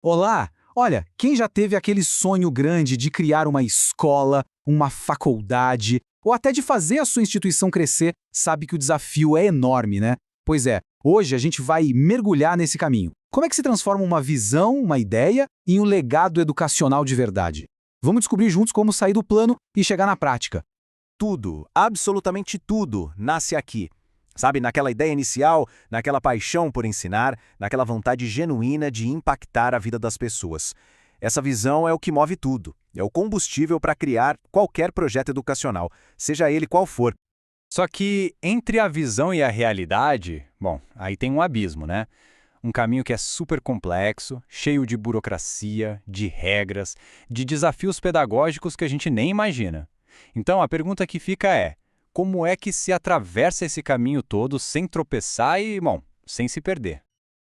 Olá! Olha, quem já teve aquele sonho grande de criar uma escola, uma faculdade, ou até de fazer a sua instituição crescer, sabe que o desafio é enorme, né? Pois é, hoje a gente vai mergulhar nesse caminho. Como é que se transforma uma visão, uma ideia, em um legado educacional de verdade? Vamos descobrir juntos como sair do plano e chegar na prática. Tudo, absolutamente tudo, nasce aqui. Sabe, naquela ideia inicial, naquela paixão por ensinar, naquela vontade genuína de impactar a vida das pessoas. Essa visão é o que move tudo. É o combustível para criar qualquer projeto educacional, seja ele qual for. Só que entre a visão e a realidade, bom, aí tem um abismo, né? Um caminho que é super complexo, cheio de burocracia, de regras, de desafios pedagógicos que a gente nem imagina. Então a pergunta que fica é: como é que se atravessa esse caminho todo sem tropeçar e, bom, sem se perder?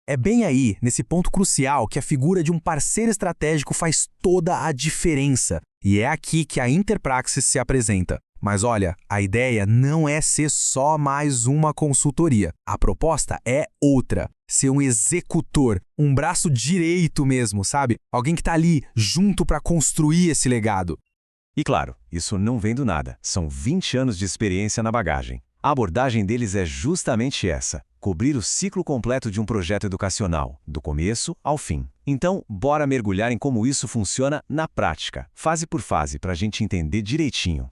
É bem aí, nesse ponto crucial, que a figura de um parceiro estratégico faz toda a diferença. E é aqui que a Interpraxis se apresenta. Mas olha, a ideia não é ser só mais uma consultoria. A proposta é outra. Ser um executor, um braço direito mesmo, sabe? Alguém que está ali, junto para construir esse legado. E claro, isso não vem do nada. São 20 anos de experiência na bagagem. A abordagem deles é justamente essa: cobrir o ciclo completo de um projeto educacional, do começo ao fim. Então, bora mergulhar em como isso funciona na prática, fase por fase, para a gente entender direitinho.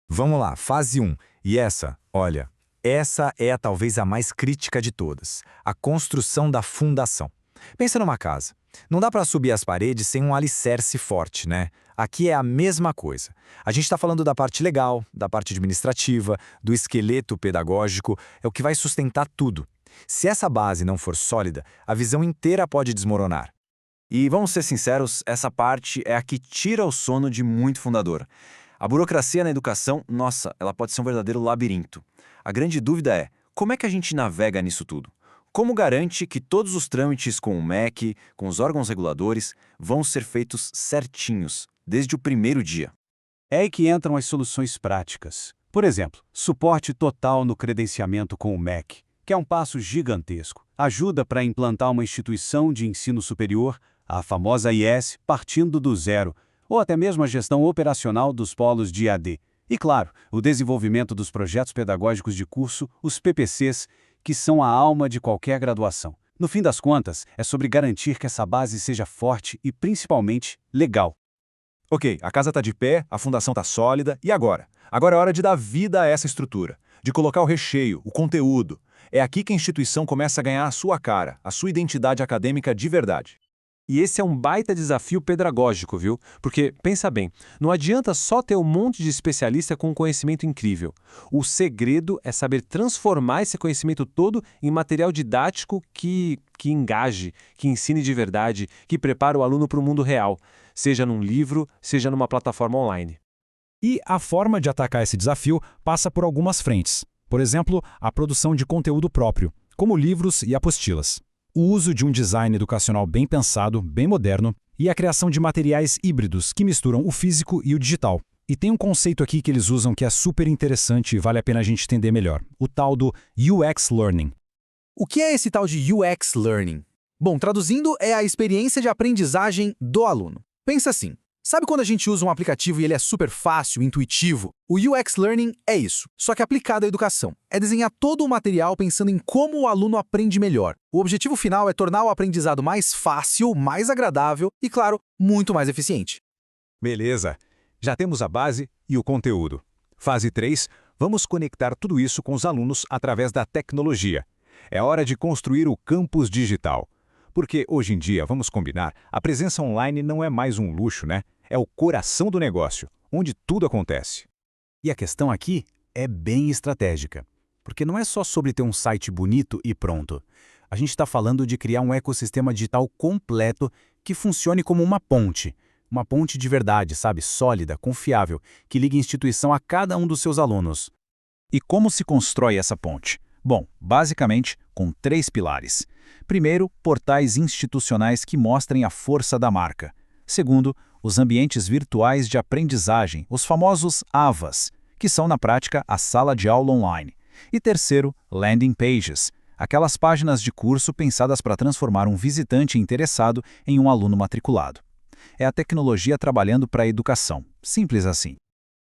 Vamos lá, fase 1. E essa, olha, essa é talvez a mais crítica de todas. A construção da fundação. Pensa numa casa. Não dá para subir as paredes sem um alicerce forte, né? Aqui é a mesma coisa. A gente está falando da parte legal, da parte administrativa, do esqueleto pedagógico, é o que vai sustentar tudo. Se essa base não for sólida, a visão inteira pode desmoronar. E vamos ser sinceros, essa parte é a que tira o sono de muito fundador. A burocracia na educação, nossa, ela pode ser um verdadeiro labirinto. A grande dúvida é: como é que a gente navega nisso tudo? Como garante que todos os trâmites com o MEC, com os órgãos reguladores, vão ser feitos certinhos, desde o primeiro dia? É aí que entram as soluções práticas. Por exemplo, suporte total no credenciamento com o MEC, que é um passo gigantesco. Ajuda para implantar uma instituição de ensino superior, a famosa IS, partindo do zero, ou até mesmo a gestão operacional dos polos de IAD. E claro, o desenvolvimento dos projetos pedagógicos de curso, os PPCs, que são a alma de qualquer graduação. No fim das contas, é sobre garantir que essa base seja forte e, principalmente, legal. Ok, a casa está de pé, a fundação está sólida, e agora? Agora é hora de dar vida a essa estrutura, de colocar o recheio, o conteúdo. É aqui que a instituição começa a ganhar a sua cara, a sua identidade acadêmica de verdade. E esse é um baita desafio pedagógico, viu? Porque, pensa bem, não adianta só ter um monte de especialista com um conhecimento incrível. O segredo é saber transformar esse conhecimento todo em material didático que engaje, que ensine de verdade, que prepare o aluno para o mundo real, seja num livro, seja numa plataforma online. E a forma de atacar esse desafio passa por algumas frentes. Por exemplo, a produção de conteúdo próprio, como livros e apostilas. O uso de um design educacional bem pensado, bem moderno, e a criação de materiais híbridos que misturam o físico e o digital. E tem um conceito aqui que eles usam que é super interessante e vale a pena a gente entender melhor, o tal do UX Learning. O que é esse tal de UX Learning? Bom, traduzindo, é a experiência de aprendizagem do aluno. Pensa assim, sabe quando a gente usa um aplicativo e ele é super fácil, intuitivo? O UX Learning é isso, só que aplicado à educação. É desenhar todo o material pensando em como o aluno aprende melhor. O objetivo final é tornar o aprendizado mais fácil, mais agradável e, claro, muito mais eficiente. Beleza, já temos a base e o conteúdo. Fase 3, vamos conectar tudo isso com os alunos através da tecnologia. É hora de construir o campus digital. Porque hoje em dia, vamos combinar, a presença online não é mais um luxo, né? É o coração do negócio, onde tudo acontece. E a questão aqui é bem estratégica, porque não é só sobre ter um site bonito e pronto. A gente está falando de criar um ecossistema digital completo que funcione como uma ponte de verdade, sabe, sólida, confiável, que ligue a instituição a cada um dos seus alunos. E como se constrói essa ponte? Bom, basicamente com 3 pilares. Primeiro, portais institucionais que mostrem a força da marca. Segundo, os ambientes virtuais de aprendizagem, os famosos AVAs, que são na prática a sala de aula online. E terceiro, landing pages, aquelas páginas de curso pensadas para transformar um visitante interessado em um aluno matriculado. É a tecnologia trabalhando para a educação. Simples assim.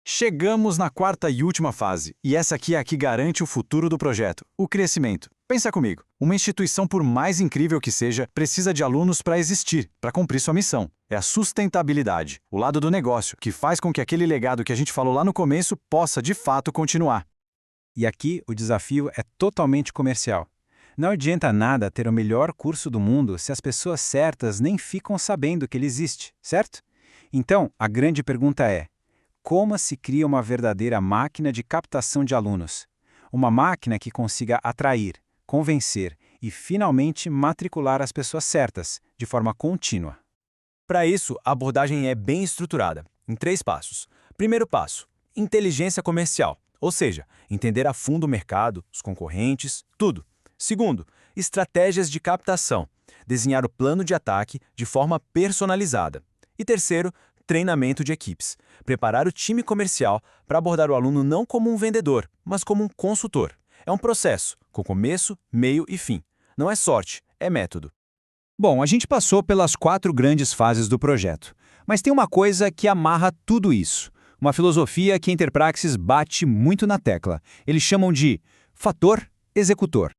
Chegamos na quarta e última fase, e essa aqui é a que garante o futuro do projeto, o crescimento. Pensa comigo, uma instituição, por mais incrível que seja, precisa de alunos para existir, para cumprir sua missão. É a sustentabilidade, o lado do negócio, que faz com que aquele legado que a gente falou lá no começo possa, de fato, continuar. E aqui o desafio é totalmente comercial. Não adianta nada ter o melhor curso do mundo se as pessoas certas nem ficam sabendo que ele existe, certo? Então, a grande pergunta é: como se cria uma verdadeira máquina de captação de alunos? Uma máquina que consiga atrair, convencer e finalmente matricular as pessoas certas, de forma contínua. Para isso, a abordagem é bem estruturada, em 3 passos. Primeiro passo, inteligência comercial, ou seja, entender a fundo o mercado, os concorrentes, tudo. Segundo, estratégias de captação, desenhar o plano de ataque de forma personalizada. E terceiro, treinamento de equipes, preparar o time comercial para abordar o aluno não como um vendedor, mas como um consultor. É um processo, com começo, meio e fim. Não é sorte, é método. Bom, a gente passou pelas 4 grandes fases do projeto, mas tem uma coisa que amarra tudo isso. Uma filosofia que a Interpraxis bate muito na tecla. Eles chamam de fator executor.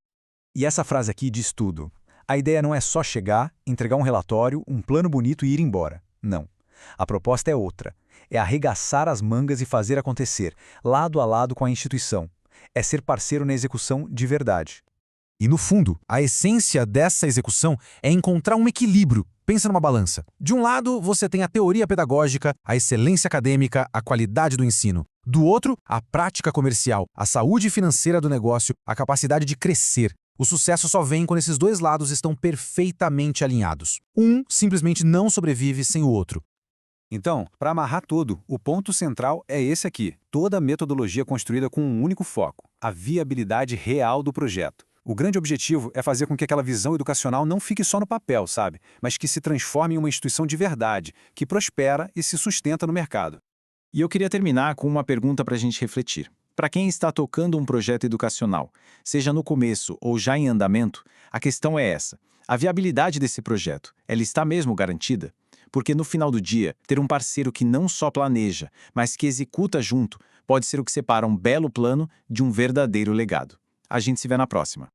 E essa frase aqui diz tudo. A ideia não é só chegar, entregar um relatório, um plano bonito e ir embora. Não. A proposta é outra. É arregaçar as mangas e fazer acontecer, lado a lado com a instituição. É ser parceiro na execução de verdade. E no fundo, a essência dessa execução é encontrar um equilíbrio. Pensa numa balança. De um lado, você tem a teoria pedagógica, a excelência acadêmica, a qualidade do ensino. Do outro, a prática comercial, a saúde financeira do negócio, a capacidade de crescer. O sucesso só vem quando esses 2 lados estão perfeitamente alinhados. Um simplesmente não sobrevive sem o outro. Então, para amarrar tudo, o ponto central é esse aqui. Toda a metodologia construída com um único foco, a viabilidade real do projeto. O grande objetivo é fazer com que aquela visão educacional não fique só no papel, sabe? Mas que se transforme em uma instituição de verdade, que prospera e se sustenta no mercado. E eu queria terminar com uma pergunta para a gente refletir. Para quem está tocando um projeto educacional, seja no começo ou já em andamento, a questão é essa. A viabilidade desse projeto, ela está mesmo garantida? Porque no final do dia, ter um parceiro que não só planeja, mas que executa junto, pode ser o que separa um belo plano de um verdadeiro legado. A gente se vê na próxima.